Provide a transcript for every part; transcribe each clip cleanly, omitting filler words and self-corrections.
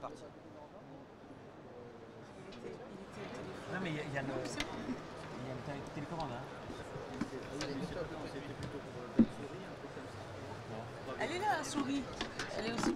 parti. Non mais il y a une télécommande. Hein. Elle est là, la souris. Elle est aussi.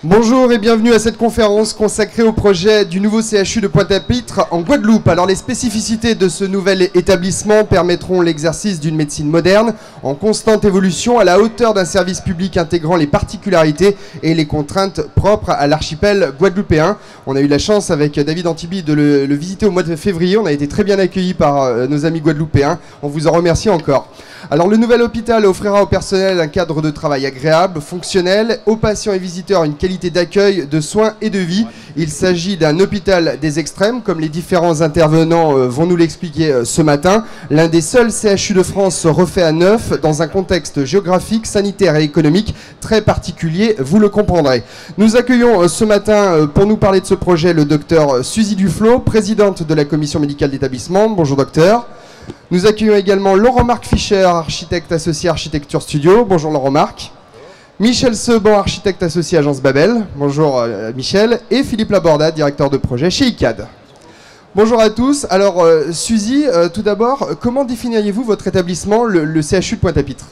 Bonjour et bienvenue à cette conférence consacrée au projet du nouveau CHU de Pointe-à-Pitre en Guadeloupe. Alors les spécificités de ce nouvel établissement permettront l'exercice d'une médecine moderne en constante évolution à la hauteur d'un service public intégrant les particularités et les contraintes propres à l'archipel guadeloupéen. On a eu la chance avec David Antibi de le visiter au mois de février. On a été très bien accueillis par nos amis guadeloupéens. On vous en remercie encore. Alors le nouvel hôpital offrira au personnel un cadre de travail agréable, fonctionnel, aux patients et visiteurs une qualité d'accueil, de soins et de vie. Il s'agit d'un hôpital des extrêmes, comme les différents intervenants vont nous l'expliquer ce matin. L'un des seuls CHU de France refait à neuf dans un contexte géographique, sanitaire et économique très particulier, vous le comprendrez. Nous accueillons ce matin pour nous parler de ce projet le docteur Suzy Duflo, présidente de la commission médicale d'établissement. Bonjour docteur. Nous accueillons également Laurent-Marc Fischer, architecte associé Architecture Studio. Bonjour Laurent-Marc. Michel Seban, architecte associé Agence Babel. Bonjour Michel. Et Philippe Laborda, directeur de projet chez ICAD. Bonjour à tous. Alors Suzy, tout d'abord, comment définiriez-vous votre établissement, le CHU de Pointe-à-Pitre ?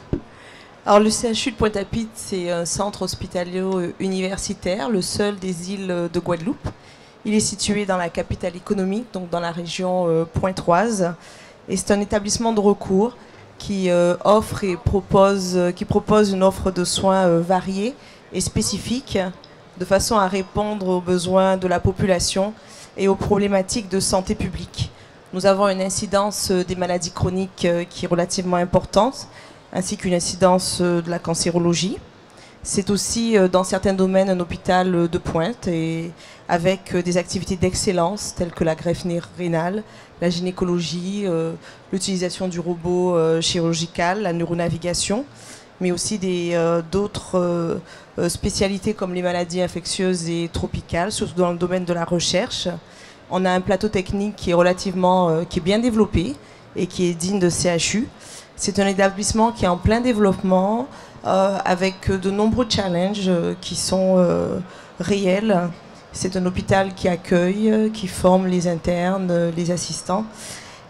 Alors le CHU de Pointe-à-Pitre, c'est un centre hospitalo-universitaire, le seul des îles de Guadeloupe. Il est situé dans la capitale économique, donc dans la région pointoise. Et c'est un établissement de recours qui offre et propose une offre de soins variée et spécifique de façon à répondre aux besoins de la population et aux problématiques de santé publique. Nous avons une incidence des maladies chroniques qui est relativement importante, ainsi qu'une incidence de la cancérologie. C'est aussi dans certains domaines un hôpital de pointe et avec des activités d'excellence telles que la greffe rénale, la gynécologie, l'utilisation du robot chirurgical, la neuronavigation, mais aussi d'autres spécialités comme les maladies infectieuses et tropicales, surtout dans le domaine de la recherche. On a un plateau technique qui est bien développé et qui est digne de CHU. C'est un établissement qui est en plein développement avec de nombreux challenges qui sont réels. C'est un hôpital qui accueille, qui forme les internes, les assistants.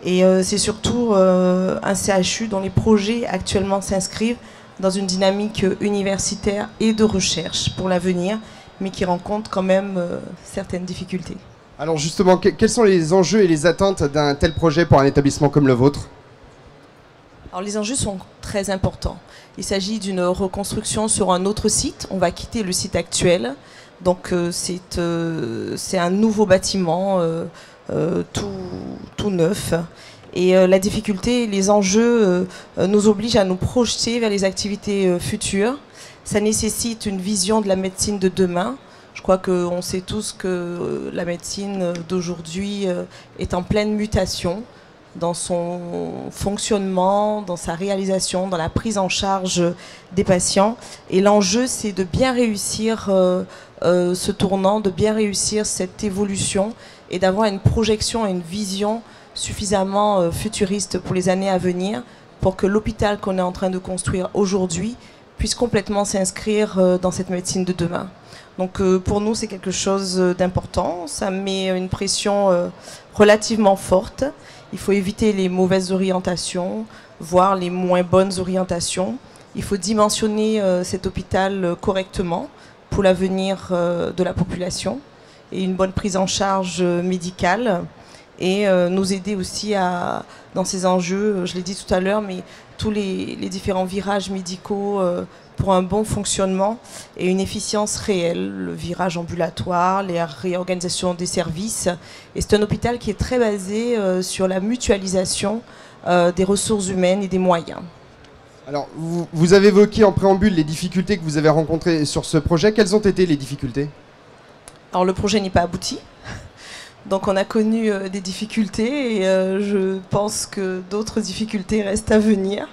Et c'est surtout un CHU dont les projets actuellement s'inscrivent dans une dynamique universitaire et de recherche pour l'avenir, mais qui rencontre quand même certaines difficultés. Alors justement, quels sont les enjeux et les attentes d'un tel projet pour un établissement comme le vôtre ? Alors les enjeux sont très importants. Il s'agit d'une reconstruction sur un autre site. On va quitter le site actuel. Donc c'est un nouveau bâtiment tout neuf. Et la difficulté, les enjeux nous obligent à nous projeter vers les activités futures. Ça nécessite une vision de la médecine de demain. Je crois qu'on sait tous que la médecine d'aujourd'hui est en pleine mutation dans son fonctionnement, dans sa réalisation, dans la prise en charge des patients. Et l'enjeu, c'est de bien réussir ce tournant, de bien réussir cette évolution et d'avoir une projection et une vision suffisamment futuriste pour les années à venir pour que l'hôpital qu'on est en train de construire aujourd'hui puisse complètement s'inscrire dans cette médecine de demain. Donc pour nous, c'est quelque chose d'important. Ça met une pression relativement forte. Il faut éviter les mauvaises orientations, voire les moins bonnes orientations. Il faut dimensionner cet hôpital correctement pour l'avenir de la population et une bonne prise en charge médicale et nous aider aussi dans ces enjeux, je l'ai dit tout à l'heure, mais tous les différents virages médicaux pour un bon fonctionnement et une efficience réelle, le virage ambulatoire, les réorganisations des services. Et c'est un hôpital qui est très basé sur la mutualisation des ressources humaines et des moyens. Alors, vous avez évoqué en préambule les difficultés que vous avez rencontrées sur ce projet. Quelles ont été les difficultés ? Alors, le projet n'est pas abouti. Donc, on a connu des difficultés et je pense que d'autres difficultés restent à venir.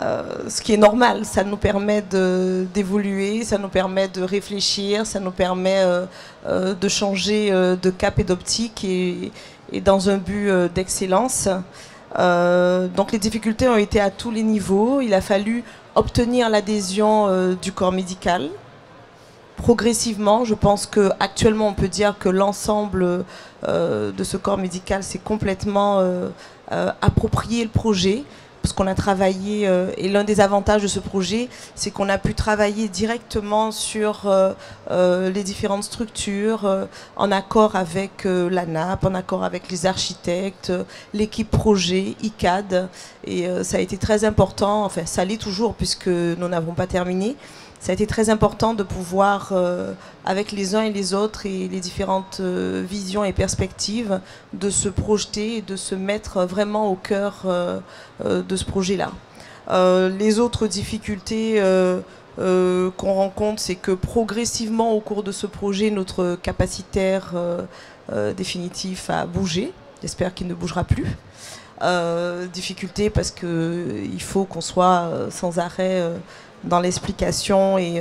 ce qui est normal. Ça nous permet d'évoluer, ça nous permet de réfléchir, ça nous permet de changer de cap et d'optique et dans un but d'excellence. Donc les difficultés ont été à tous les niveaux. Il a fallu obtenir l'adhésion du corps médical. Progressivement, je pense qu'actuellement on peut dire que l'ensemble de ce corps médical s'est complètement approprié le projet, parce qu'on a travaillé, et l'un des avantages de ce projet, c'est qu'on a pu travailler directement sur les différentes structures, en accord avec l'ANAP, en accord avec les architectes, l'équipe projet, ICAD, et ça a été très important, enfin ça l'est toujours puisque nous n'avons pas terminé. Ça a été très important de pouvoir, avec les uns et les autres et les différentes visions et perspectives, de se projeter et de se mettre vraiment au cœur de ce projet-là. Les autres difficultés qu'on rencontre, c'est que progressivement au cours de ce projet, notre capacitaire définitif a bougé. J'espère qu'il ne bougera plus. Difficulté parce qu'il faut qu'on soit sans arrêt dans l'explication et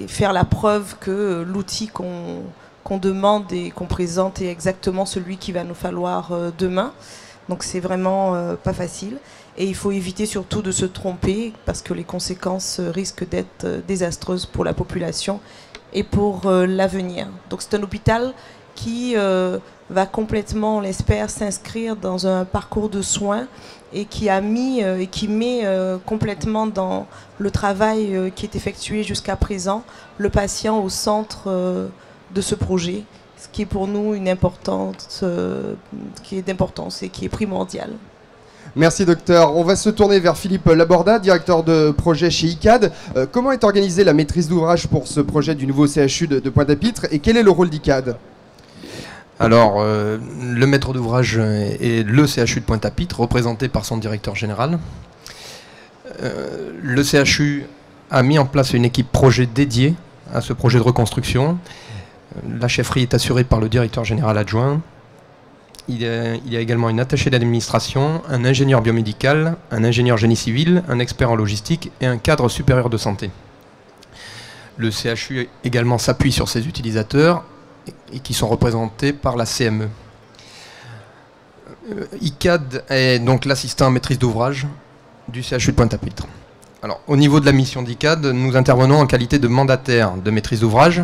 faire la preuve que l'outil qu'on demande et qu'on présente est exactement celui qu'il va nous falloir demain. Donc c'est vraiment pas facile. Et il faut éviter surtout de se tromper parce que les conséquences risquent d'être désastreuses pour la population et pour l'avenir. Donc c'est un hôpital qui va complètement, on l'espère, s'inscrire dans un parcours de soins et qui a mis et qui met complètement dans le travail qui est effectué jusqu'à présent le patient au centre de ce projet, ce qui est pour nous une importance qui est d'importance et qui est primordiale. Merci docteur. On va se tourner vers Philippe Laborda, directeur de projet chez ICAD. Comment est organisée la maîtrise d'ouvrage pour ce projet du nouveau CHU de Pointe-à-Pitre et quel est le rôle d'ICAD ? Alors, le maître d'ouvrage est le CHU de Pointe-à-Pitre, représenté par son directeur général. Le CHU a mis en place une équipe projet dédiée à ce projet de reconstruction. La chefferie est assurée par le directeur général adjoint. Il y a également une attachée d'administration, un ingénieur biomédical, un ingénieur génie civil, un expert en logistique et un cadre supérieur de santé. Le CHU également s'appuie sur ses utilisateurs et qui sont représentés par la CME. ICAD est donc l'assistant à maîtrise d'ouvrage du CHU de Pointe-à-Pitre. Alors, au niveau de la mission d'ICAD, nous intervenons en qualité de mandataire de maîtrise d'ouvrage,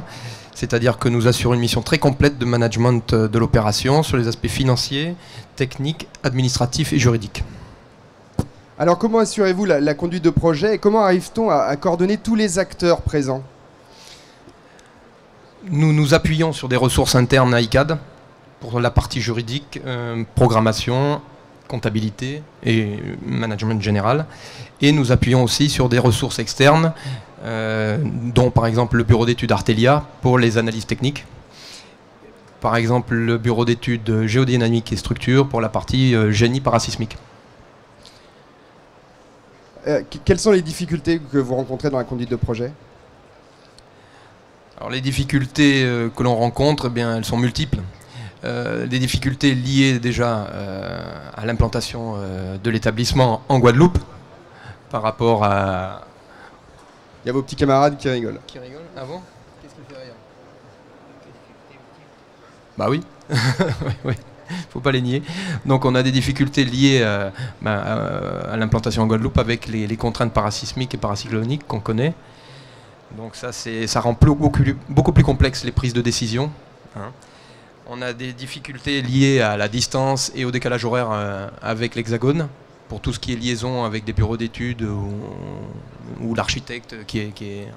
c'est-à-dire que nous assurons une mission très complète de management de l'opération sur les aspects financiers, techniques, administratifs et juridiques. Alors, comment assurez-vous la conduite de projet et comment arrive-t-on à coordonner tous les acteurs présents ? Nous nous appuyons sur des ressources internes à ICAD pour la partie juridique, programmation, comptabilité et management général. Et nous appuyons aussi sur des ressources externes, dont par exemple le bureau d'études Artelia pour les analyses techniques. Par exemple le bureau d'études géodynamique et structure pour la partie génie parasismique. Quelles sont les difficultés que vous rencontrez dans la conduite de projet ? Alors les difficultés que l'on rencontre, eh bien, elles sont multiples. Des difficultés liées déjà à l'implantation de l'établissement en Guadeloupe par rapport à... Il y a vos petits camarades qui rigolent. Qui rigolent ? Ah bon ? Qu'est-ce qui fait rire ? Bah oui, oui. Faut pas les nier. Donc on a des difficultés liées à l'implantation en Guadeloupe avec les contraintes parasismiques et paracycloniques qu'on connaît. Donc ça rend beaucoup plus complexe les prises de décision. Hein. On a des difficultés liées à la distance et au décalage horaire avec l'Hexagone, pour tout ce qui est liaison avec des bureaux d'études ou l'architecte qui est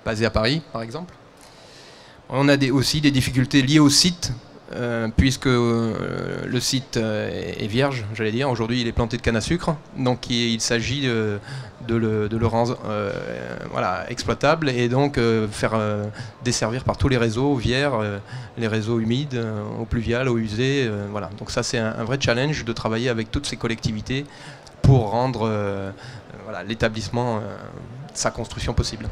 basé à Paris, par exemple. On a aussi des difficultés liées au site, puisque le site est vierge, j'allais dire. Aujourd'hui, il est planté de canne à sucre, donc il s'agit de le rendre exploitable et donc faire desservir par tous les réseaux eaux-vières, les réseaux humides, eau pluviale, eau usée. Voilà. Donc ça, c'est un vrai challenge de travailler avec toutes ces collectivités pour rendre l'établissement, sa construction possible.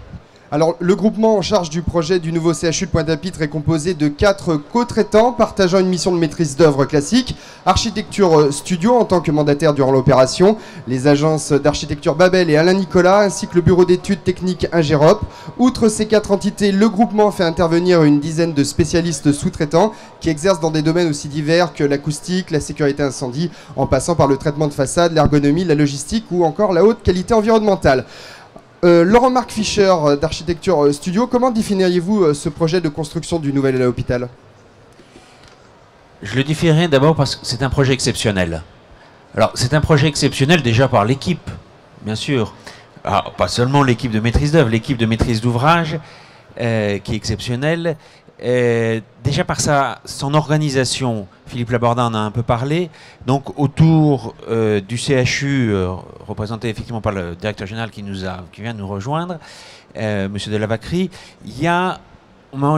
Alors, le groupement en charge du projet du nouveau CHU de Pointe-à-Pitre est composé de 4 co-traitants partageant une mission de maîtrise d'œuvre classique, Architecture Studio en tant que mandataire durant l'opération, les agences d'architecture Babel et Alain Nicolas, ainsi que le bureau d'études techniques Ingérop. Outre ces 4 entités, le groupement fait intervenir une dizaine de spécialistes sous-traitants qui exercent dans des domaines aussi divers que l'acoustique, la sécurité incendie, en passant par le traitement de façade, l'ergonomie, la logistique ou encore la haute qualité environnementale. Laurent-Marc Fischer d'Architecture Studio, comment définiriez-vous ce projet de construction du nouvel hôpital? Je le définirais d'abord parce que c'est un projet exceptionnel. Alors, c'est un projet exceptionnel déjà par l'équipe, bien sûr. Alors, pas seulement l'équipe de maîtrise d'œuvre, l'équipe de maîtrise d'ouvrage, qui est exceptionnelle. Déjà par son organisation, Philippe Labordin en a un peu parlé, donc autour du CHU, représenté effectivement par le directeur général qui vient de nous rejoindre, Monsieur de Lavacry, il y a,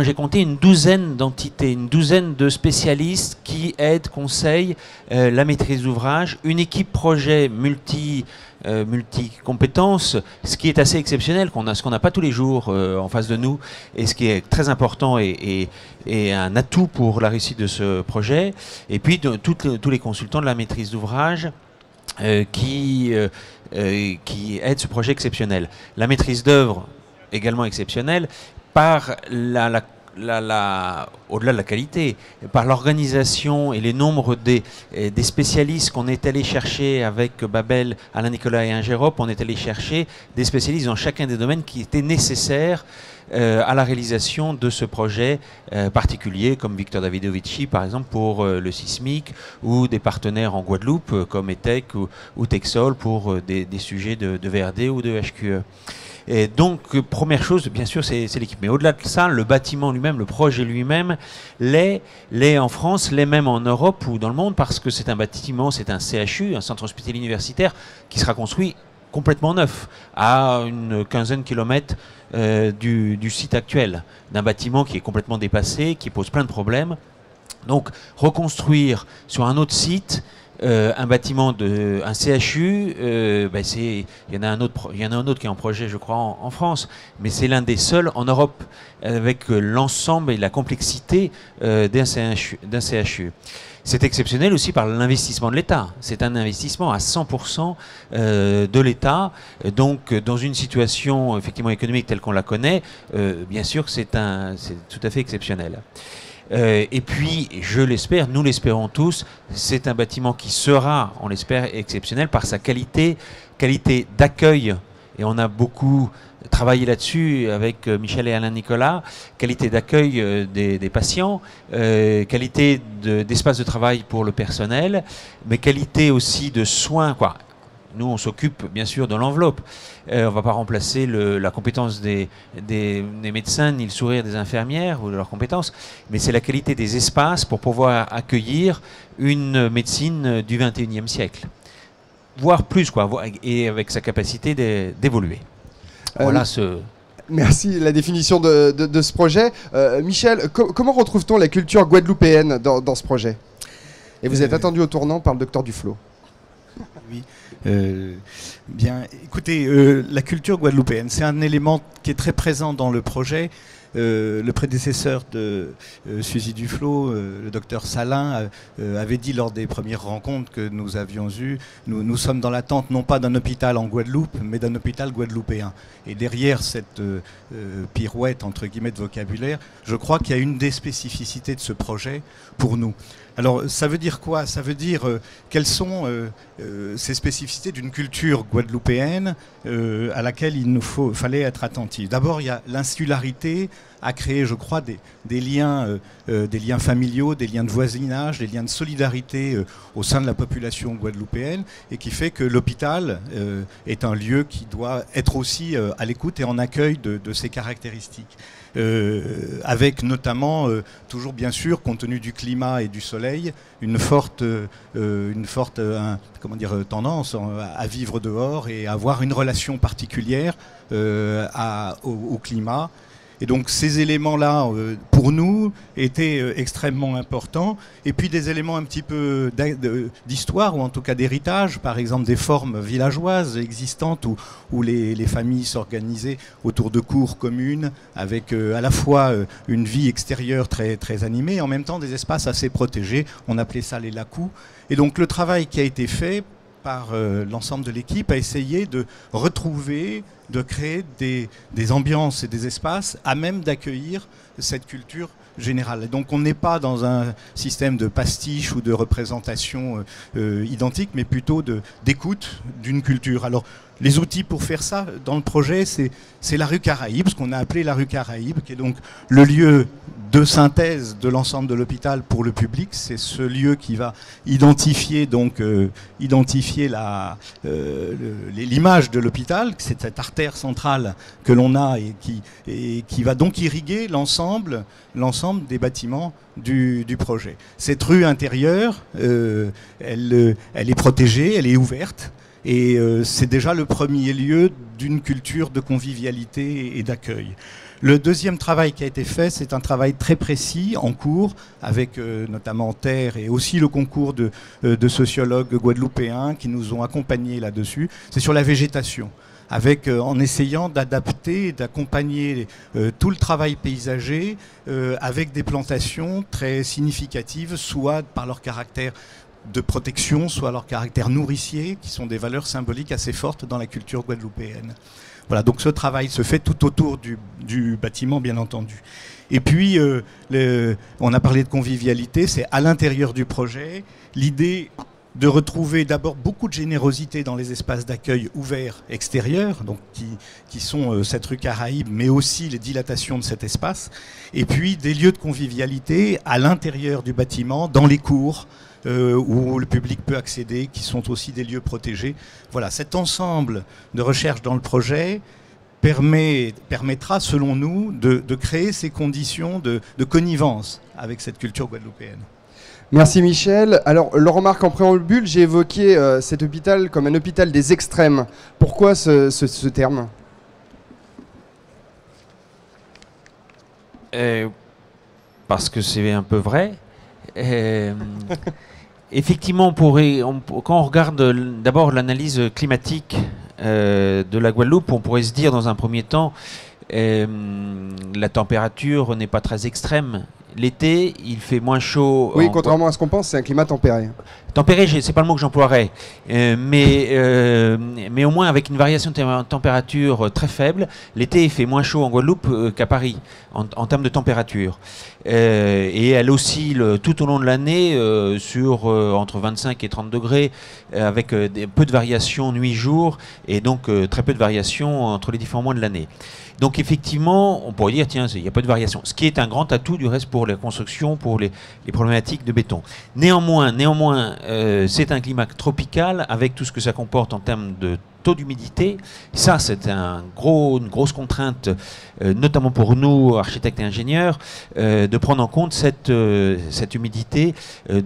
j'ai compté une douzaine d'entités, une douzaine de spécialistes qui aident, conseillent la maîtrise d'ouvrage, une équipe projet multi-compétences, ce qui est assez exceptionnel, ce qu'on n'a pas tous les jours en face de nous, et ce qui est très important et un atout pour la réussite de ce projet. Et puis tous les consultants de la maîtrise d'ouvrage qui aident ce projet exceptionnel. La maîtrise d'œuvre également exceptionnelle par au-delà de la qualité, par l'organisation et les nombres des spécialistes qu'on est allé chercher avec Babel, Alain Nicolas et Ingérop, on est allé chercher des spécialistes dans chacun des domaines qui étaient nécessaires à la réalisation de ce projet particulier, comme Victor Davidovici par exemple pour le sismique, ou des partenaires en Guadeloupe comme ETEC ou Texol pour des sujets de VRD ou de HQE. Et donc, première chose, bien sûr, c'est l'équipe. Mais au-delà de ça, le bâtiment lui-même, le projet lui-même, l'est en France, l'est même en Europe ou dans le monde, parce que c'est un bâtiment, c'est un CHU, un centre hospitalier universitaire, qui sera construit complètement neuf, à une quinzaine de kilomètres du site actuel, d'un bâtiment qui est complètement dépassé, qui pose plein de problèmes. Donc, reconstruire sur un autre site, un bâtiment un CHU, il y en a un autre qui est en projet, je crois, en France, mais c'est l'un des seuls en Europe avec l'ensemble et la complexité d'un CHU. C'est exceptionnel aussi par l'investissement de l'État. C'est un investissement à 100% de l'État. Donc, dans une situation effectivement économique telle qu'on la connaît, bien sûr que c'est tout à fait exceptionnel. Et puis, je l'espère, nous l'espérons tous, c'est un bâtiment qui sera, on l'espère, exceptionnel par sa qualité d'accueil, et on a beaucoup travaillé là-dessus avec Michel et Alain Nicolas, qualité d'accueil des patients, qualité d'espace de travail pour le personnel, mais qualité aussi de soins, quoi. Nous, on s'occupe bien sûr de l'enveloppe. On ne va pas remplacer la compétence des médecins ni le sourire des infirmières ou de leurs compétences, mais c'est la qualité des espaces pour pouvoir accueillir une médecine du XXIe siècle. Voire plus, quoi, et avec sa capacité d'évoluer. Voilà Merci, la définition de ce projet. Michel, comment retrouve-t-on la culture guadeloupéenne dans ce projet? Et vous êtes attendu au tournant par le docteur Duflo. Oui. Bien, écoutez, la culture guadeloupéenne, c'est un élément qui est très présent dans le projet. Le prédécesseur de Suzy Duflo, le docteur Salin, avait dit lors des premières rencontres que nous avions eues, nous sommes dans l'attente non pas d'un hôpital en Guadeloupe, mais d'un hôpital guadeloupéen. Et derrière cette pirouette, entre guillemets, de vocabulaire, je crois qu'il y a une des spécificités de ce projet pour nous. Alors, ça veut dire quoi? Ça veut dire quelles sont ces spécificités d'une culture guadeloupéenne à laquelle il nous fallait être attentif. D'abord, il y a l'insularité à créer, je crois, des liens familiaux, des liens de voisinage, des liens de solidarité au sein de la population guadeloupéenne, et qui fait que l'hôpital est un lieu qui doit être aussi à l'écoute et en accueil de ces caractéristiques. Avec notamment, toujours bien sûr, compte tenu du climat et du soleil, une forte tendance à vivre dehors et à avoir une relation particulière au climat. Et donc ces éléments-là, pour nous, étaient extrêmement importants. Et puis des éléments un petit peu d'histoire, ou en tout cas d'héritage, par exemple des formes villageoises existantes où les familles s'organisaient autour de cours communes, avec à la fois une vie extérieure très, très animée, et en même temps des espaces assez protégés. On appelait ça les lacous. Et donc le travail qui a été fait par l'ensemble de l'équipe a essayé de retrouver, de créer des ambiances et des espaces à même d'accueillir cette culture générale. Et donc on n'est pas dans un système de pastiche ou de représentation identique, mais plutôt d'écoute d'une culture. Alors les outils pour faire ça dans le projet, c'est la rue Caraïbe, ce qu'on a appelé la rue Caraïbe, qui est donc le lieu de synthèse de l'ensemble de l'hôpital pour le public. C'est ce lieu qui va identifier l'image de l'hôpital, c'est cette artère centrale que l'on a et qui va donc irriguer l'ensemble des bâtiments du projet. Cette rue intérieure, elle est protégée, elle est ouverte. Et c'est déjà le premier lieu d'une culture de convivialité et d'accueil. Le deuxième travail qui a été fait, c'est un travail très précis, en cours, avec notamment Terre et aussi le concours de sociologues guadeloupéens qui nous ont accompagnés là-dessus. C'est sur la végétation, en essayant d'adapter, d'accompagner tout le travail paysager avec des plantations très significatives, soit par leur caractère de protection, soit leur caractère nourricier, qui sont des valeurs symboliques assez fortes dans la culture guadeloupéenne. Voilà, donc ce travail se fait tout autour du bâtiment, bien entendu. Et puis, on a parlé de convivialité, c'est à l'intérieur du projet, l'idée de retrouver d'abord beaucoup de générosité dans les espaces d'accueil ouverts extérieurs, donc qui sont cette rue Caraïbe, mais aussi les dilatations de cet espace, et puis des lieux de convivialité à l'intérieur du bâtiment, dans les cours, où le public peut accéder, qui sont aussi des lieux protégés. Voilà, cet ensemble de recherche dans le projet permettra, selon nous, de créer ces conditions de connivence avec cette culture guadeloupéenne. Merci Michel. Alors, le remarque en préambule, j'ai évoqué cet hôpital comme un hôpital des extrêmes. Pourquoi ce terme ? Parce que c'est un peu vrai. Effectivement, quand on regarde d'abord l'analyse climatique de la Guadeloupe, on pourrait se dire dans un premier temps, la température n'est pas très extrême. L'été, il fait moins chaud. Oui, contrairement à ce qu'on pense, c'est un climat tempéré. Tempéré, c'est pas le mot que j'emploierais, mais au moins avec une variation de température très faible. L'été, il fait moins chaud en Guadeloupe qu'à Paris, en termes de température. Et elle oscille tout au long de l'année entre 25 et 30 degrés, avec peu de variations nuit-jour, et donc très peu de variations entre les différents mois de l'année. Donc effectivement, on pourrait dire, tiens, il n'y a pas de variation. Ce qui est un grand atout du reste pour la construction, pour les problématiques de béton. Néanmoins, c'est un climat tropical avec tout ce que ça comporte en termes de taux d'humidité. Ça, c'est une grosse contrainte, notamment pour nous, architectes et ingénieurs, de prendre en compte cette humidité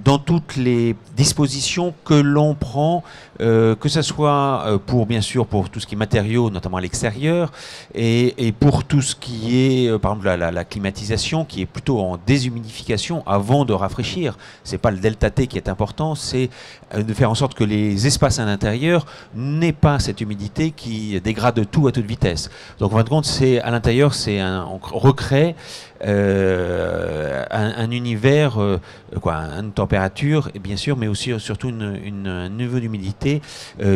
dans toutes les dispositions que l'on prend, que ce soit bien sûr pour tout ce qui est matériaux, notamment à l'extérieur, et pour tout ce qui est, par exemple, la climatisation, qui est plutôt en déshumidification avant de rafraîchir. C'est pas le delta T qui est important, c'est de faire en sorte que les espaces à l'intérieur n'aient pas cette humidité qui dégrade tout à toute vitesse. Donc en fin de compte, à l'intérieur, on recrée un univers, une température, et bien sûr, mais aussi surtout un niveau d'humidité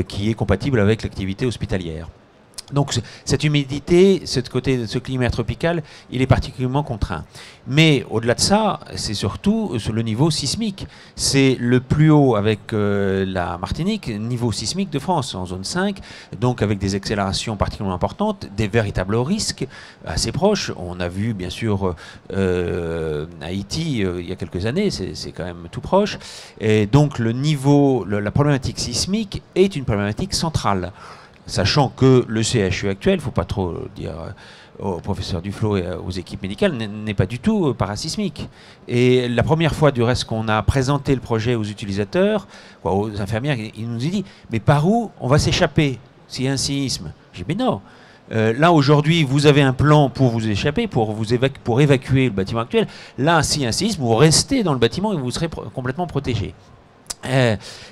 qui est compatible avec l'activité hospitalière. Donc cette humidité, ce climat tropical, il est particulièrement contraint. Mais au-delà de ça, c'est surtout sur le niveau sismique. C'est le plus haut avec la Martinique, niveau sismique de France, en zone 5, donc avec des accélérations particulièrement importantes, des véritables risques assez proches. On a vu bien sûr Haïti il y a quelques années, c'est quand même tout proche. Et donc la problématique sismique est une problématique centrale. Sachant que le CHU actuel, il ne faut pas trop dire au professeur Duflo et aux équipes médicales, n'est pas du tout parasismique. Et la première fois du reste qu'on a présenté le projet aux utilisateurs, aux infirmières, ils nous ont dit « mais par où on va s'échapper s'il y a un séisme ?» J'ai dit « mais non, Là, aujourd'hui, vous avez un plan pour vous échapper, pour évacuer le bâtiment actuel. Là, s'il y a un séisme, vous restez dans le bâtiment et vous serez complètement protégé.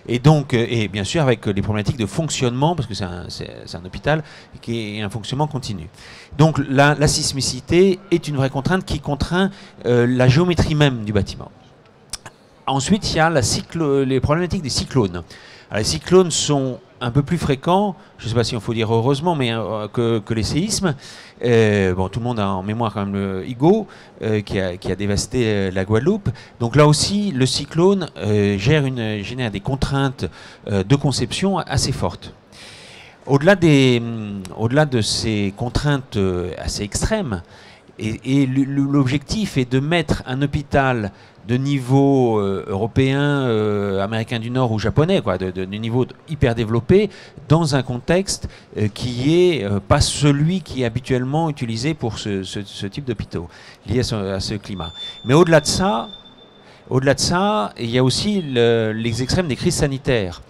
Et donc, et bien sûr avec les problématiques de fonctionnement, parce que c'est un hôpital qui est un fonctionnement continu. Donc la sismicité est une vraie contrainte qui contraint la géométrie même du bâtiment. Ensuite, il y a les problématiques des cyclones. Alors, les cyclones sont un peu plus fréquents, je ne sais pas si on faut dire heureusement, mais que les séismes. Bon, tout le monde a en mémoire quand même le Igo qui a dévasté la Guadeloupe. Donc là aussi, le cyclone génère des contraintes de conception assez fortes. Au-delà de ces contraintes assez extrêmes, et l'objectif est de mettre un hôpital de niveau européen, américain du Nord ou japonais, quoi, de niveau hyper développé, dans un contexte qui est pas celui qui est habituellement utilisé pour ce type d'hôpitaux, lié à ce climat. Mais au-delà de ça, il y a aussi les extrêmes des crises sanitaires.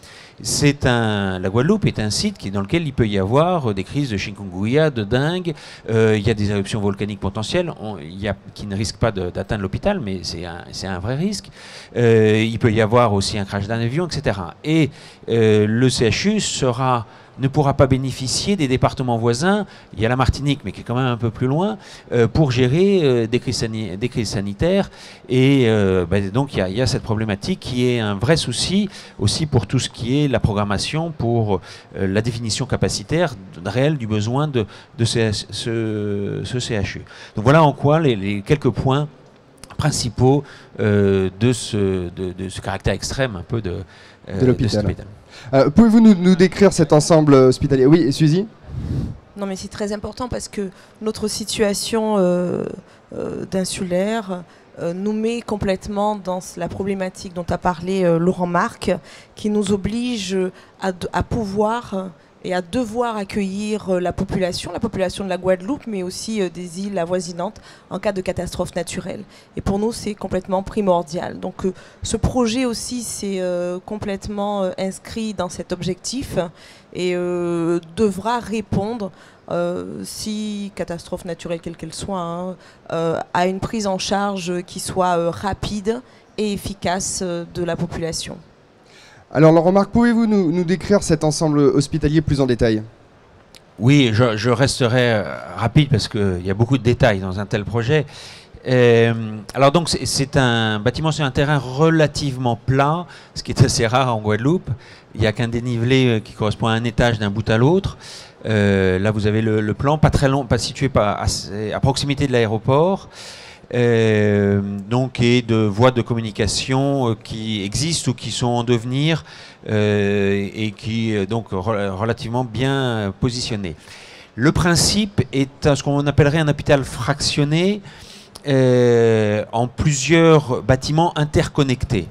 La Guadeloupe est un site dans lequel il peut y avoir des crises de chikungunya, de dengue, il y a des éruptions volcaniques potentielles qui ne risquent pas d'atteindre l'hôpital, mais c'est un vrai risque. Il peut y avoir aussi un crash d'un avion, etc. Et le CHU ne pourra pas bénéficier des départements voisins, il y a la Martinique, mais qui est quand même un peu plus loin, pour gérer des crises sanitaires. Et donc il y a cette problématique qui est un vrai souci aussi pour tout ce qui est la programmation, pour la définition capacitaire réelle du besoin de ce CHU. Donc voilà en quoi les quelques points principaux de ce caractère extrême un peu de l'hôpital. Pouvez-vous nous décrire cet ensemble hospitalier? Oui, Suzy? Non, mais c'est très important parce que notre situation d'insulaire nous met complètement dans la problématique dont a parlé Laurent Marc, qui nous oblige à pouvoir et à devoir accueillir la population de la Guadeloupe, mais aussi des îles avoisinantes en cas de catastrophe naturelle. Et pour nous, c'est complètement primordial. Donc ce projet aussi s'est complètement inscrit dans cet objectif et devra répondre, si catastrophe naturelle quelle qu'elle soit, à une prise en charge qui soit rapide et efficace de la population. Alors Laurent Marc, pouvez-vous nous décrire cet ensemble hospitalier plus en détail? Oui, je resterai rapide parce qu'il y a beaucoup de détails dans un tel projet. Alors donc c'est un bâtiment sur un terrain relativement plat, ce qui est assez rare en Guadeloupe. Il n'y a qu'un dénivelé qui correspond à un étage d'un bout à l'autre. Là vous avez le plan, pas très long, pas situé à proximité de l'aéroport. Donc, et de voies de communication qui existent ou qui sont en devenir et qui donc relativement bien positionnées. Le principe est ce qu'on appellerait un hôpital fractionné en plusieurs bâtiments interconnectés.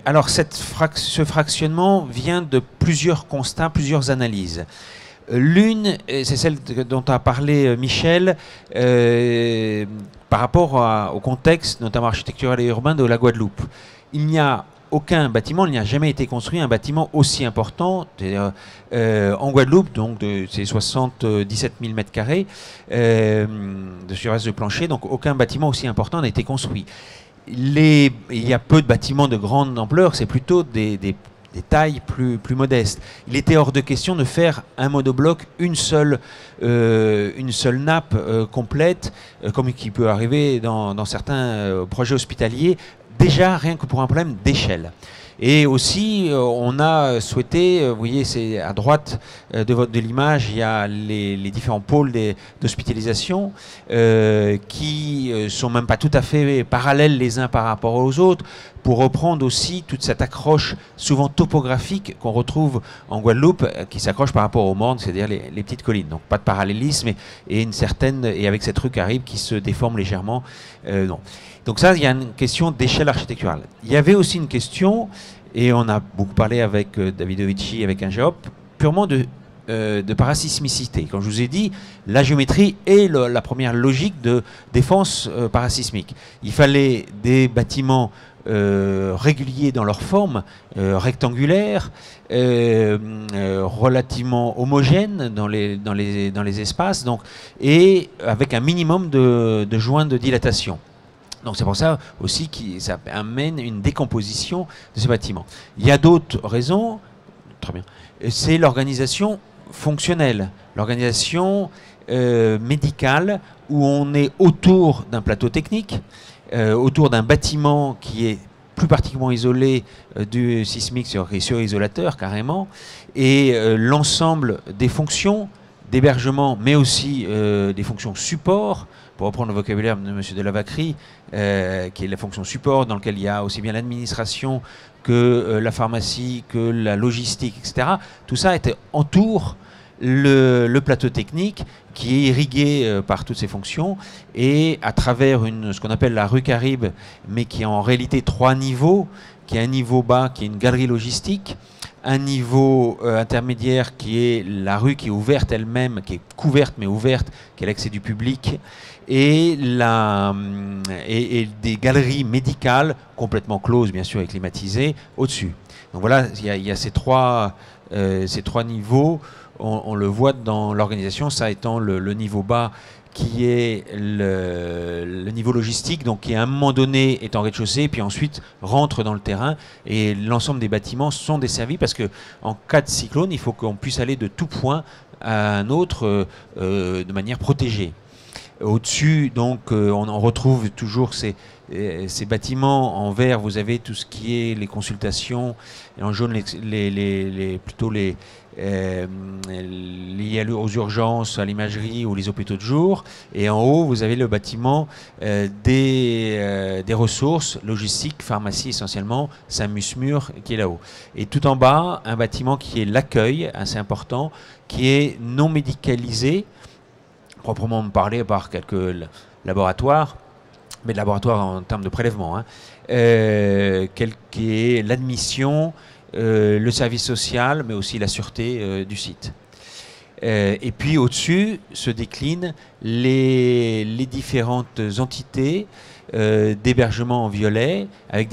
Alors ce fractionnement vient de plusieurs constats, plusieurs analyses. L'une, c'est celle dont a parlé Michel, par rapport au contexte, notamment architectural et urbain, de la Guadeloupe. Il n'y a aucun bâtiment, il n'y a jamais été construit un bâtiment aussi important, c'est-à-dire en Guadeloupe, donc c'est 77 000 m² de surface de plancher, donc aucun bâtiment aussi important n'a été construit. Il y a peu de bâtiments de grande ampleur, c'est plutôt des tailles plus modestes. Il était hors de question de faire un monobloc, une seule nappe complète, comme qui peut arriver dans certains projets hospitaliers, déjà rien que pour un problème d'échelle. Et aussi, on a souhaité, vous voyez, c'est à droite de l'image, il y a les différents pôles d'hospitalisation qui sont même pas tout à fait parallèles les uns par rapport aux autres, pour reprendre aussi toute cette accroche souvent topographique qu'on retrouve en Guadeloupe, qui s'accroche par rapport aux mornes, c'est-à-dire les petites collines. Donc pas de parallélisme et avec cette rue Caraïbe qui se déforme légèrement. Non. Donc ça, il y a une question d'échelle architecturale. Il y avait aussi une question, et on a beaucoup parlé avec Davidovici, avec un géop, purement de de parasismicité. Comme je vous ai dit, la géométrie est la première logique de défense parasismique. Il fallait des bâtiments réguliers dans leur forme, rectangulaires, relativement homogènes dans les espaces, donc, et avec un minimum de joints de dilatation. Donc c'est pour ça aussi que ça amène une décomposition de ces bâtiments. Il y a d'autres raisons, très bien, c'est l'organisation fonctionnelle, l'organisation médicale, où on est autour d'un plateau technique, autour d'un bâtiment qui est plus particulièrement isolé du sismique sur isolateur carrément, et l'ensemble des fonctions d'hébergement, mais aussi des fonctions support, pour reprendre le vocabulaire de M. Delavacry, qui est la fonction support, dans lequel il y a aussi bien l'administration que la pharmacie, que la logistique, etc. Tout ça entoure le plateau technique qui est irrigué par toutes ces fonctions, et à travers ce qu'on appelle la rue Caribe, mais qui est en réalité 3 niveaux, qui est un niveau bas qui est une galerie logistique, un niveau intermédiaire qui est la rue qui est ouverte elle-même, qui est couverte mais ouverte, qui est l'accès du public, et des galeries médicales complètement closes bien sûr et climatisées au-dessus. Donc voilà, il y a ces trois niveaux. On le voit dans l'organisation, ça étant le niveau bas qui est le niveau logistique, donc qui à un moment donné est en rez-de-chaussée, puis ensuite rentre dans le terrain, et l'ensemble des bâtiments sont desservis parce que en cas de cyclone, il faut qu'on puisse aller de tout point à un autre de manière protégée. Au-dessus, donc, on retrouve toujours ces bâtiments. En vert, vous avez tout ce qui est les consultations, et en jaune, plutôt liés aux urgences, à l'imagerie ou les hôpitaux de jour. Et en haut, vous avez le bâtiment des ressources logistiques, pharmacie essentiellement, Samusmur qui est là-haut. Et tout en bas, un bâtiment qui est l'accueil, assez important, qui est non médicalisé, proprement parlé par quelques laboratoires, mais de laboratoires en termes de prélèvement, hein, qui est l'admission, le service social, mais aussi la sûreté du site. Et puis au-dessus se déclinent les différentes entités d'hébergement en violet, avec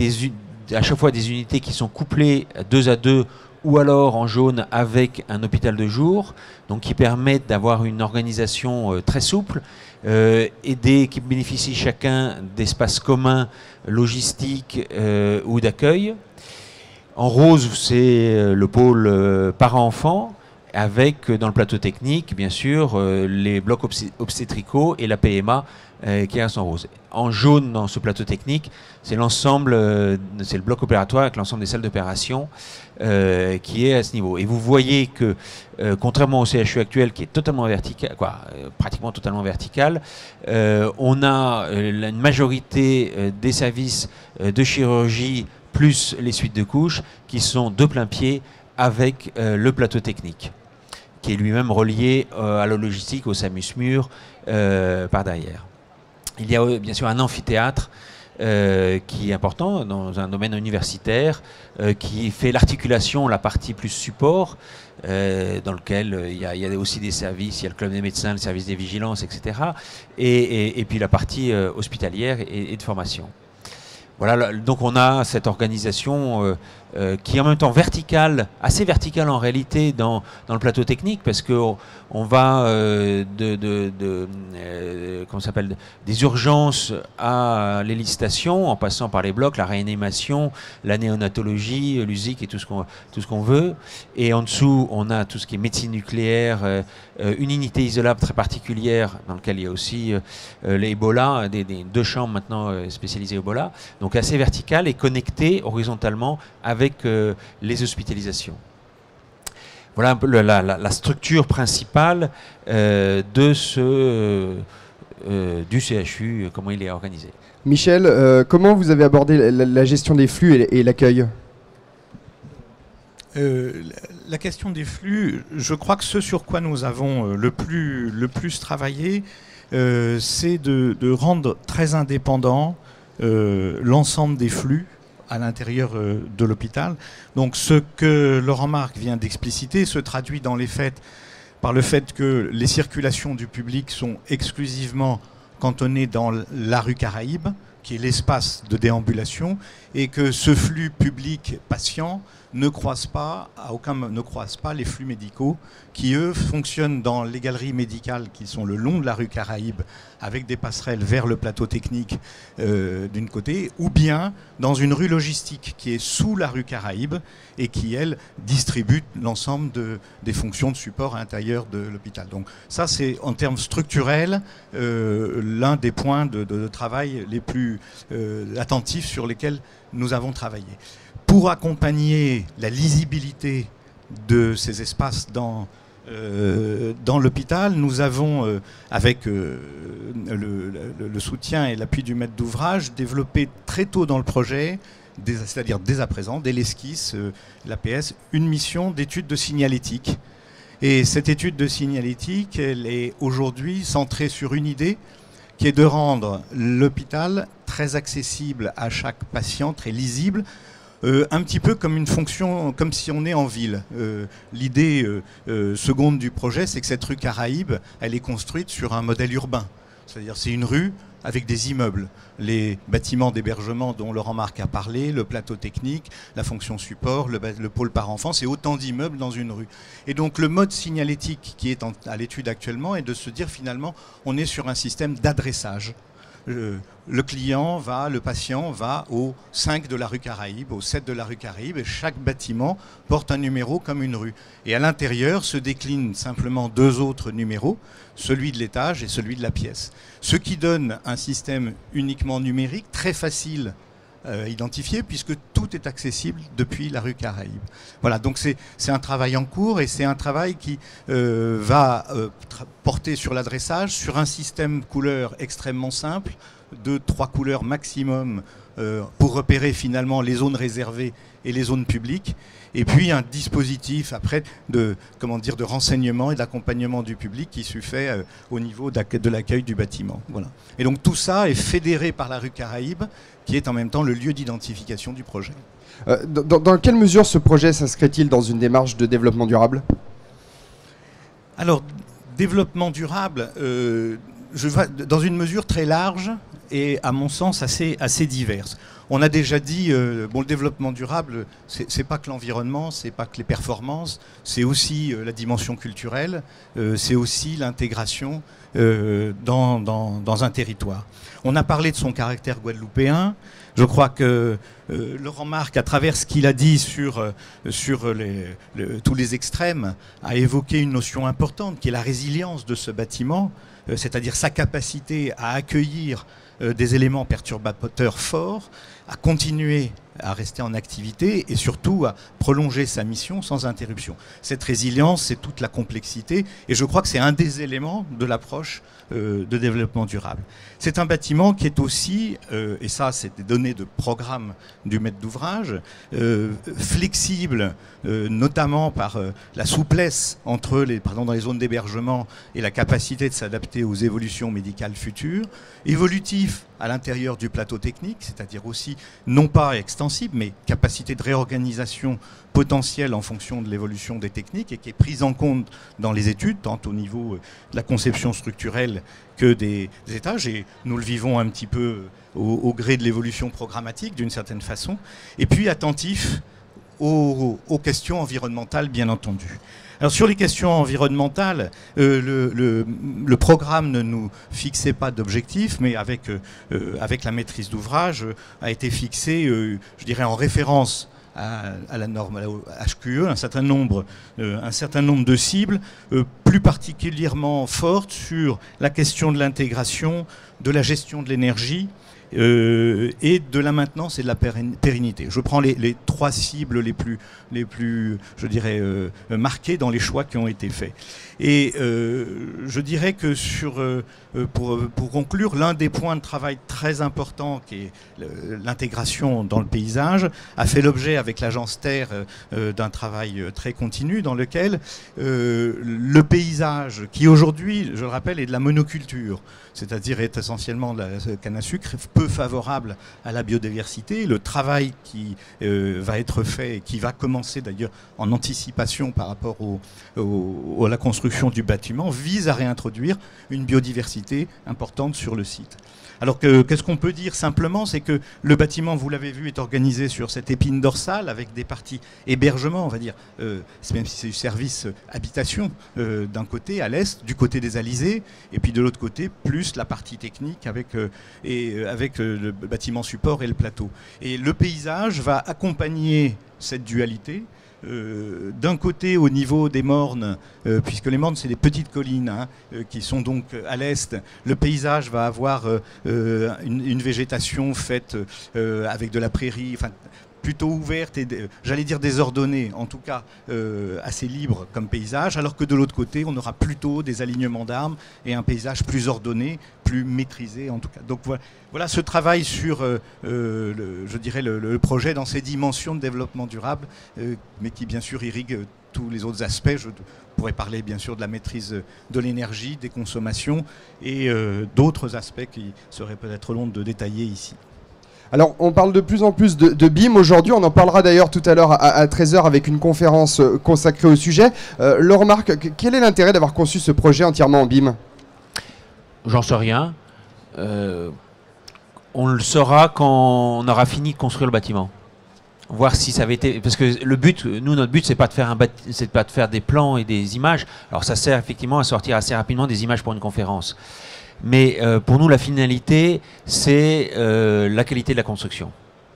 à chaque fois des unités qui sont couplées 2 à 2, ou alors en jaune avec un hôpital de jour, donc qui permettent d'avoir une organisation très souple, qui bénéficient chacun d'espaces communs, logistiques ou d'accueil. En rose, c'est le pôle parents-enfants, avec dans le plateau technique, bien sûr, les blocs obstétricaux et la PMA qui est en rose. En jaune, dans ce plateau technique, c'est l'ensemble, c'est le bloc opératoire avec l'ensemble des salles d'opération qui est à ce niveau. Et vous voyez que, contrairement au CHU actuel qui est totalement vertical, pratiquement totalement vertical, on a une majorité des services de chirurgie plus les suites de couches qui sont de plein pied avec le plateau technique, qui est lui-même relié à la logistique, au Samusmur, par derrière. Il y a bien sûr un amphithéâtre qui est important dans un domaine universitaire, qui fait l'articulation, la partie plus support, dans lequel il y a aussi des services, il y a le club des médecins, le service des vigilances, etc. Et puis la partie hospitalière et de formation. Voilà, donc on a cette organisation qui est en même temps verticale, assez verticale en réalité dans le plateau technique, parce qu'on va comment s'appelle, des urgences à l'hélicistation, en passant par les blocs, la réanimation, la néonatologie, l'USIC et tout ce qu'on veut. Et en dessous, on a tout ce qui est médecine nucléaire, une unité isolable très particulière, dans laquelle il y a aussi l'Ebola, des 2 chambres maintenant spécialisées Ebola, donc assez verticale et connectée horizontalement avec les hospitalisations. Voilà un peu la structure principale du CHU, comment il est organisé. Michel, comment vous avez abordé la gestion des flux et l'accueil ? La question des flux, je crois que ce sur quoi nous avons le plus travaillé, c'est de rendre très indépendant l'ensemble des flux à l'intérieur de l'hôpital. Donc ce que Laurent Marc vient d'expliciter se traduit dans les faits par le fait que les circulations du public sont exclusivement cantonnées dans la rue Caraïbes, qui est l'espace de déambulation, et que ce flux public-patient ne croise pas les flux médicaux qui, eux, fonctionnent dans les galeries médicales qui sont le long de la rue Caraïbes, avec des passerelles vers le plateau technique d'une côté, ou bien dans une rue logistique qui est sous la rue Caraïbes et qui, elle, distribue l'ensemble des fonctions de support intérieur de l'hôpital. Donc ça, c'est en termes structurels l'un des points de travail les plus attentifs sur lesquels nous avons travaillé. Pour accompagner la lisibilité de ces espaces dans l'hôpital, nous avons, avec le soutien et l'appui du maître d'ouvrage, développé très tôt dans le projet, c'est-à-dire dès à présent, dès l'esquisse, l'APS, une mission d'étude de signalétique. Et cette étude de signalétique, elle est aujourd'hui centrée sur une idée qui est de rendre l'hôpital très accessible à chaque patient, très lisible, un petit peu comme une fonction, comme si on est en ville. L'idée seconde du projet, c'est que cette rue Caraïbes, elle est construite sur un modèle urbain. C'est-à-dire c'est une rue avec des immeubles. Les bâtiments d'hébergement dont Laurent Marc a parlé, le plateau technique, la fonction support, le pôle par enfant, c'est autant d'immeubles dans une rue. Et donc le mode signalétique qui est à l'étude actuellement est de se dire finalement on est sur un système d'adressage. Le client va, le patient va au 5 de la rue Caraïbes, au 7 de la rue Caraïbes, et chaque bâtiment porte un numéro comme une rue. Et à l'intérieur se déclinent simplement deux autres numéros, celui de l'étage et celui de la pièce. Ce qui donne un système uniquement numérique, très facile à identifier, puisque tout est accessible depuis la rue Caraïbes. Voilà, donc c'est un travail en cours, et c'est un travail qui va porter sur l'adressage, sur un système couleur extrêmement simple, de 3 couleurs maximum pour repérer finalement les zones réservées et les zones publiques, et puis un dispositif après de renseignement et d'accompagnement du public qui se fait au niveau de l'accueil du bâtiment. Voilà. Et donc tout ça est fédéré par la rue Caraïbes, qui est en même temps le lieu d'identification du projet. Dans quelle mesure ce projet s'inscrit-il dans une démarche de développement durable ? Alors, développement durable, je vais dans une mesure très large et à mon sens assez diverse. On a déjà dit, bon, le développement durable, c'est pas que l'environnement, c'est pas que les performances, c'est aussi la dimension culturelle, c'est aussi l'intégration dans un territoire. On a parlé de son caractère guadeloupéen. Je crois que Laurent Marc, à travers ce qu'il a dit sur tous les extrêmes, a évoqué une notion importante qui est la résilience de ce bâtiment, c'est-à-dire sa capacité à accueillir des éléments perturbateurs forts, à continuer à rester en activité et surtout à prolonger sa mission sans interruption. Cette résilience, c'est toute la complexité et je crois que c'est un des éléments de l'approche de développement durable. C'est un bâtiment qui est aussi, et ça c'est des données de programme du maître d'ouvrage, flexible, notamment par la souplesse entre dans les zones d'hébergement et la capacité de s'adapter aux évolutions médicales futures, évolutif à l'intérieur du plateau technique, c'est-à-dire aussi non pas extensible, mais capacité de réorganisation potentielle en fonction de l'évolution des techniques et qui est prise en compte dans les études, tant au niveau de la conception structurelle que des étages, et nous le vivons un petit peu au gré de l'évolution programmatique d'une certaine façon, et puis attentif aux questions environnementales, bien entendu. Alors sur les questions environnementales, le programme ne nous fixait pas d'objectifs, mais avec la maîtrise d'ouvrage a été fixé, je dirais, en référence à la norme HQE, un certain nombre de cibles, plus particulièrement fortes sur la question de l'intégration, de la gestion de l'énergie, et de la maintenance et de la pérennité. Je prends les 3 cibles les plus je dirais, marquées dans les choix qui ont été faits. Et je dirais que pour conclure, l'un des points de travail très importants, qui est l'intégration dans le paysage, a fait l'objet avec l'agence Terre d'un travail très continu dans lequel le paysage, qui aujourd'hui, je le rappelle, est de la monoculture, c'est-à-dire est essentiellement de la canne à sucre, peu favorable à la biodiversité. Le travail qui va être fait et qui va commencer d'ailleurs en anticipation par rapport à la construction du bâtiment vise à réintroduire une biodiversité importante sur le site. Alors qu'est-ce qu'on peut dire simplement, c'est que le bâtiment, vous l'avez vu, est organisé sur cette épine dorsale avec des parties hébergement, on va dire, même si c'est du service habitation d'un côté, à l'est, du côté des alizés, et puis de l'autre côté, plus la partie technique avec le bâtiment support et le plateau. Et le paysage va accompagner cette dualité. D'un côté au niveau des mornes, puisque les mornes c'est des petites collines qui sont donc à l'est, le paysage va avoir une végétation faite avec de la prairie, enfin plutôt ouverte et j'allais dire désordonnée, en tout cas assez libre comme paysage, alors que de l'autre côté on aura plutôt des alignements d'arbres et un paysage plus ordonné, plus maîtrisé en tout cas. Donc voilà ce travail sur je dirais le projet dans ses dimensions de développement durable, mais qui bien sûr irrigue tous les autres aspects. Je pourrais parler bien sûr de la maîtrise de l'énergie, des consommations et d'autres aspects qui seraient peut-être longs de détailler ici. Alors, on parle de plus en plus de BIM aujourd'hui. On en parlera d'ailleurs tout à l'heure à 13h avec une conférence consacrée au sujet. Laurent Marc, quel est l'intérêt d'avoir conçu ce projet entièrement en BIM? J'en sais rien. On le saura quand on aura fini de construire le bâtiment. Voir si ça avait été... Parce que le but, notre but, c'est pas de faire pas de faire des plans et des images. Alors, ça sert effectivement à sortir assez rapidement des images pour une conférence. Mais pour nous, la finalité, c'est la qualité de la construction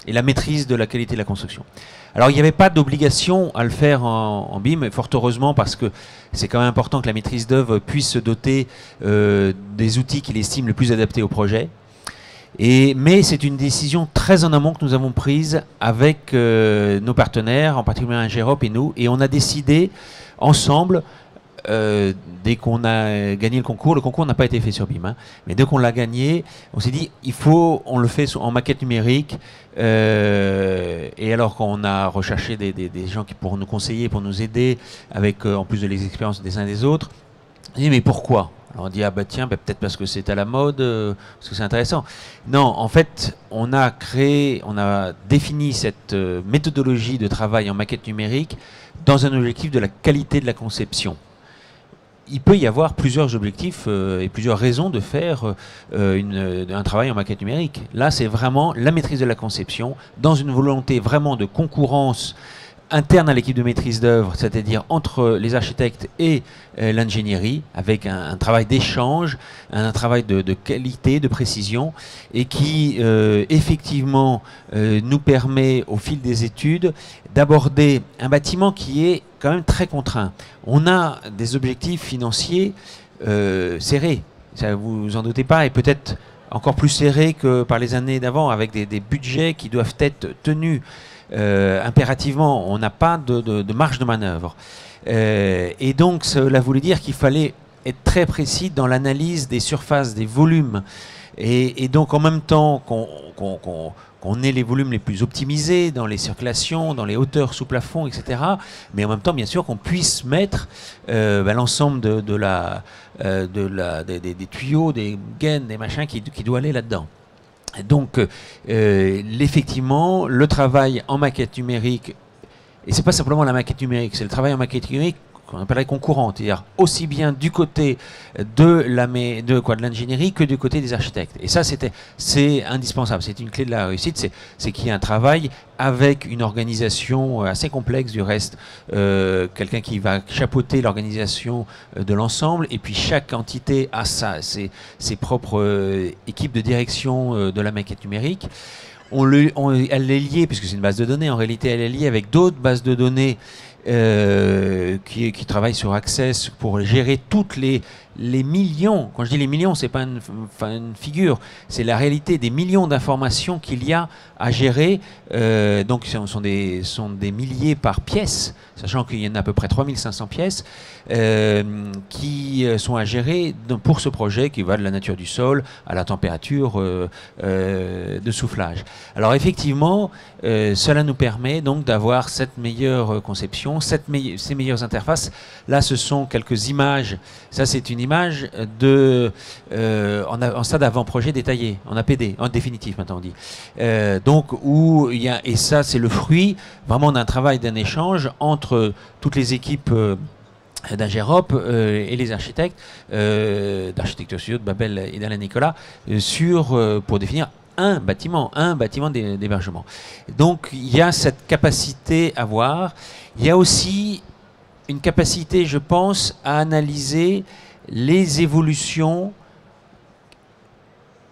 et la maîtrise de la qualité de la construction. Alors, il n'y avait pas d'obligation à le faire en BIM, fort heureusement, parce que c'est quand même important que la maîtrise d'œuvre puisse se doter des outils qu'il estime le plus adaptés au projet. Mais c'est une décision très en amont que nous avons prise avec nos partenaires, en particulier Ingérop et nous, et on a décidé ensemble... dès qu'on a gagné le concours n'a pas été fait sur BIM, mais dès qu'on l'a gagné, on s'est dit on le fait en maquette numérique. Et alors qu'on a recherché des gens qui pourront nous conseiller, pour nous aider, avec en plus de l'expérience des uns et des autres, on dit mais pourquoi? Alors on dit tiens, peut-être parce que c'est à la mode, parce que c'est intéressant. Non, en fait, on a défini cette méthodologie de travail en maquette numérique dans un objectif de la qualité de la conception. Il peut y avoir plusieurs objectifs et plusieurs raisons de faire un travail en maquette numérique. Là, c'est vraiment la maîtrise de la conception, dans une volonté vraiment de concurrence interne à l'équipe de maîtrise d'œuvre, c'est-à-dire entre les architectes et l'ingénierie, avec un travail d'échange, un travail de qualité, de précision, et qui effectivement nous permet au fil des études d'aborder un bâtiment qui est quand même très contraint. On a des objectifs financiers serrés, ça vous en doutez pas, et peut-être encore plus serrés que par les années d'avant, avec des budgets qui doivent être tenus impérativement. On n'a pas de marge de manœuvre. Et donc cela voulait dire qu'il fallait être très précis dans l'analyse des surfaces, des volumes. Et donc en même temps qu'on ait les volumes les plus optimisés dans les circulations, dans les hauteurs sous plafond, etc. Mais en même temps, bien sûr, qu'on puisse mettre l'ensemble des tuyaux, des gaines, des machins qui doivent aller là-dedans. Donc, effectivement, le travail en maquette numérique, et c'est pas simplement la maquette numérique, c'est le travail en maquette numérique qu'on appellerait concurrente, c'est-à-dire aussi bien du côté de l'ingénierie que du côté des architectes. Et ça, c'est indispensable, c'est une clé de la réussite, c'est qu'il y ait un travail avec une organisation assez complexe du reste, quelqu'un qui va chapeauter l'organisation de l'ensemble, et puis chaque entité a ses propres équipes de direction de la maquette numérique. Elle est liée, puisque c'est une base de données, en réalité elle est liée avec d'autres bases de données qui travaillent sur Access pour gérer toutes les millions. Quand je dis les millions, c'est pas une figure, c'est la réalité des millions d'informations qu'il y a à gérer. Donc ce sont des milliers par pièce, sachant qu'il y en a à peu près 3500 pièces qui sont à gérer pour ce projet qui va de la nature du sol à la température de soufflage. Alors effectivement, cela nous permet donc d'avoir cette meilleure conception utilisons ces meilleures interfaces. Là, ce sont quelques images. Ça, c'est une image en stade avant-projet détaillé, en APD, en définitif maintenant on dit. Donc, où il y a, et ça, c'est le fruit vraiment d'un travail, d'un échange entre toutes les équipes d'Ingérop et les architectes d'Architecture Studio de Babel et d'Alain Nicolas pour définir un bâtiment d'hébergement. Donc il y a cette capacité à voir. Il y a aussi une capacité, je pense, à analyser les évolutions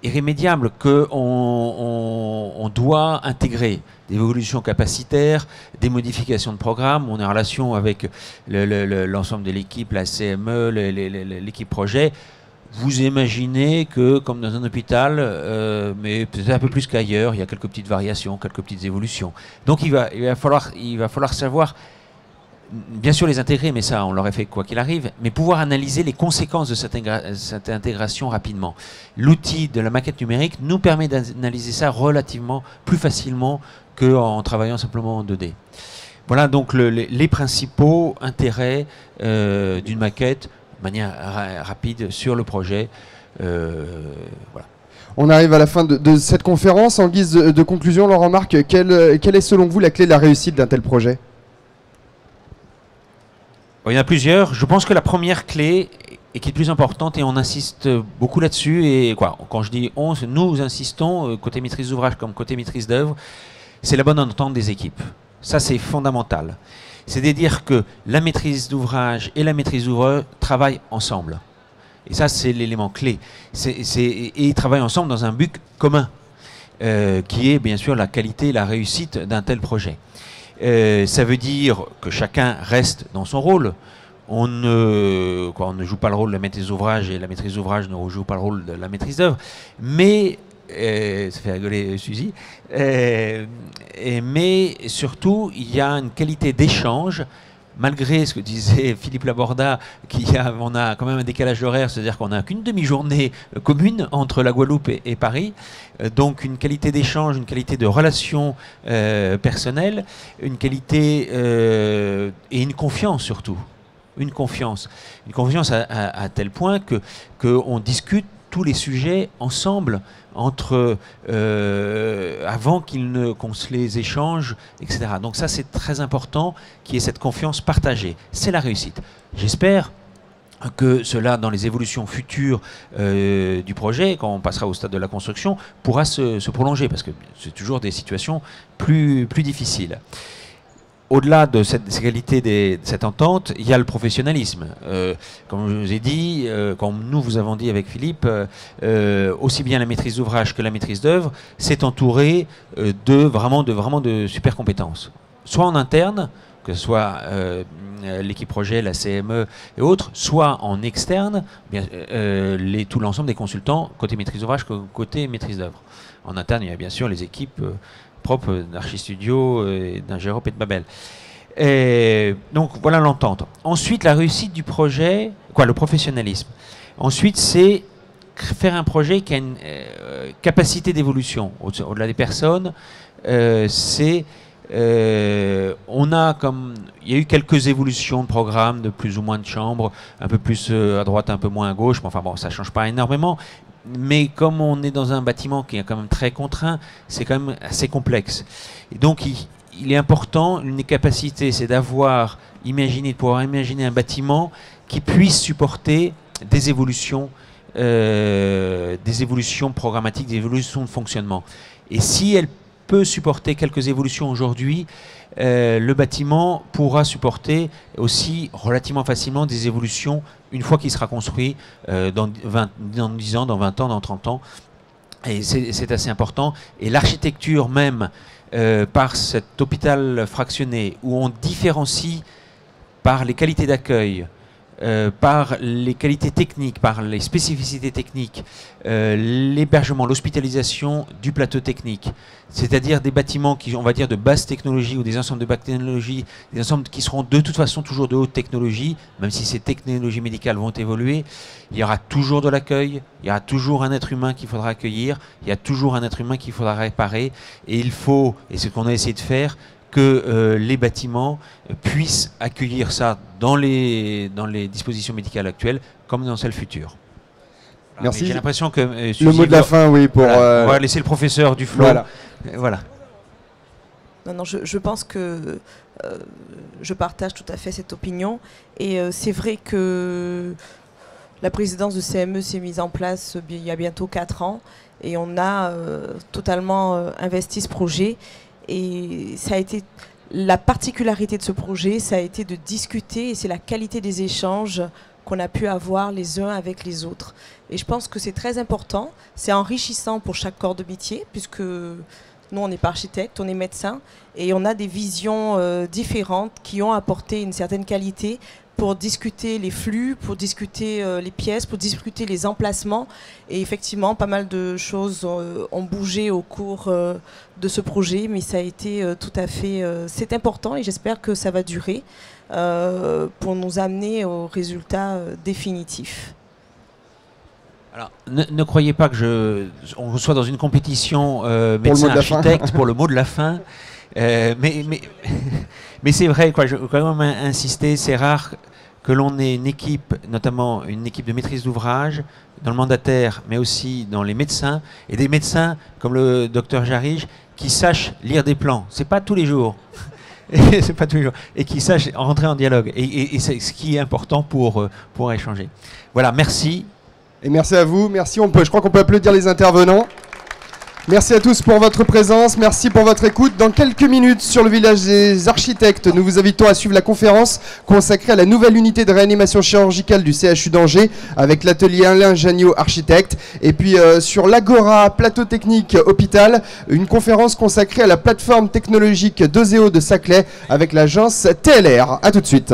irrémédiables qu'on doit intégrer. Des évolutions capacitaires, des modifications de programme. On est en relation avec l'ensemble de l'équipe, la CME, l'équipe projet. Vous imaginez que, comme dans un hôpital, mais peut-être un peu plus qu'ailleurs, il y a quelques petites variations, quelques petites évolutions. Donc il va falloir savoir, bien sûr les intégrer, mais ça on l'aurait fait quoi qu'il arrive, mais pouvoir analyser les conséquences de cette intégration rapidement. L'outil de la maquette numérique nous permet d'analyser ça relativement plus facilement qu'en travaillant simplement en 2D. Voilà donc les principaux intérêts d'une maquette de manière rapide sur le projet. Voilà. On arrive à la fin de cette conférence. En guise de conclusion, Laurent Marc, quelle est selon vous la clé de la réussite d'un tel projet ? Il y en a plusieurs. Je pense que la première clé, et qui est plus importante, et on insiste beaucoup là-dessus, et quand je dis on, nous insistons, côté maîtrise d'ouvrage comme côté maîtrise d'œuvre, c'est la bonne entente des équipes. Ça, c'est fondamental. C'est-à-dire que la maîtrise d'ouvrage et la maîtrise d'ouvreur travaillent ensemble. Et ça, c'est l'élément clé. Et ils travaillent ensemble dans un but commun, qui est bien sûr la qualité et la réussite d'un tel projet. Ça veut dire que chacun reste dans son rôle. On ne joue pas le rôle de la maîtrise d'ouvrage et la maîtrise d'ouvrage ne joue pas le rôle de la maîtrise d'œuvre. Mais, ça fait rigoler Suzy, mais surtout, il y a une qualité d'échange, malgré ce que disait Philippe Laborda, on a quand même un décalage horaire, c'est-à-dire qu'on n'a qu'une demi-journée commune entre la Guadeloupe et Paris. Donc une qualité d'échange, une qualité de relation personnelle, une qualité et une confiance surtout. Une confiance à tel point qu'on discute tous les sujets ensemble, avant qu'on se les échange, etc. Donc ça, c'est très important qu'il y ait cette confiance partagée. C'est la réussite. J'espère que cela, dans les évolutions futures du projet, quand on passera au stade de la construction, pourra se prolonger, parce que c'est toujours des situations plus difficiles. Au-delà de cette qualité de cette entente, il y a le professionnalisme. Comme je vous ai dit, comme nous vous avons dit avec Philippe, aussi bien la maîtrise d'ouvrage que la maîtrise d'œuvre, c'est entouré de super compétences. Soit en interne, que ce soit l'équipe projet, la CME et autres, soit en externe, tout l'ensemble des consultants, côté maîtrise d'ouvrage, côté maîtrise d'œuvre. En interne, il y a bien sûr les équipes propre d'Archistudio, d'Ingérop et de Babel. Donc voilà l'entente. Ensuite, la réussite du projet, le professionnalisme. Ensuite, c'est faire un projet qui a une capacité d'évolution au-delà des personnes. Il y a eu quelques évolutions de programmes, de plus ou moins de chambres, un peu plus à droite, un peu moins à gauche, mais enfin bon, ça ne change pas énormément. Mais comme on est dans un bâtiment qui est quand même très contraint, c'est quand même assez complexe. Et donc il est important, une des capacités, c'est de pouvoir imaginer un bâtiment qui puisse supporter des évolutions programmatiques, des évolutions de fonctionnement. Et si elle peut supporter quelques évolutions aujourd'hui, le bâtiment pourra supporter aussi relativement facilement des évolutions une fois qu'il sera construit dans 10 ans, dans 20 ans, dans 30 ans. Et c'est assez important. Et l'architecture même, par cet hôpital fractionné, où on différencie par les qualités d'accueil, par les qualités techniques, par les spécificités techniques, l'hébergement, l'hospitalisation du plateau technique, c'est-à-dire des bâtiments qui, on va dire, de basse technologie ou des ensembles de basse technologie, des ensembles qui seront de toute façon toujours de haute technologie, même si ces technologies médicales vont évoluer, il y aura toujours de l'accueil, il y aura toujours un être humain qu'il faudra accueillir, il y a toujours un être humain qu'il faudra réparer, et il faut, et c'est ce qu'on a essayé de faire, que les bâtiments puissent accueillir ça dans les dispositions médicales actuelles comme dans celles futures. Voilà. Merci. J'ai l'impression que Le mot de la fin, oui, pour... voilà, on va laisser le professeur Duflo. Voilà. Voilà. Non, je pense que je partage tout à fait cette opinion. Et c'est vrai que la présidence de CME s'est mise en place il y a bientôt 4 ans. Et on a totalement investi ce projet. Et ça a été la particularité de ce projet, ça a été de discuter, et c'est la qualité des échanges qu'on a pu avoir les uns avec les autres. Et je pense que c'est très important, c'est enrichissant pour chaque corps de métier, puisque nous, on n'est pas architecte, on est médecin, et on a des visions différentes qui ont apporté une certaine qualité pour discuter les flux, pour discuter les pièces, pour discuter les emplacements. Et effectivement, pas mal de choses ont bougé au cours de ce projet, mais ça a été tout à fait... c'est important et j'espère que ça va durer pour nous amener au résultat définitif. Alors, ne croyez pas que on soit dans une compétition médecin-architecte pour le mot de la fin. Mais c'est vrai, quoi, je veux quand même insister, c'est rare que l'on ait une équipe, notamment une équipe de maîtrise d'ouvrage, dans le mandataire, mais aussi dans les médecins, et des médecins comme le docteur Jarige, qui sachent lire des plans. C'est pas tous les jours. C'est pas tous les jours. Et qui sachent rentrer en dialogue. Et c'est ce qui est important pour échanger. Voilà, merci. Et merci à vous. Merci. Je crois qu'on peut applaudir les intervenants. Merci à tous pour votre présence, merci pour votre écoute. Dans quelques minutes, sur le village des architectes, nous vous invitons à suivre la conférence consacrée à la nouvelle unité de réanimation chirurgicale du CHU d'Angers avec l'atelier Alain Jagnot, architecte. Et puis sur l'Agora Plateau Technique Hôpital, une conférence consacrée à la plateforme technologique d'Oseo de Saclay avec l'agence TLR. A tout de suite.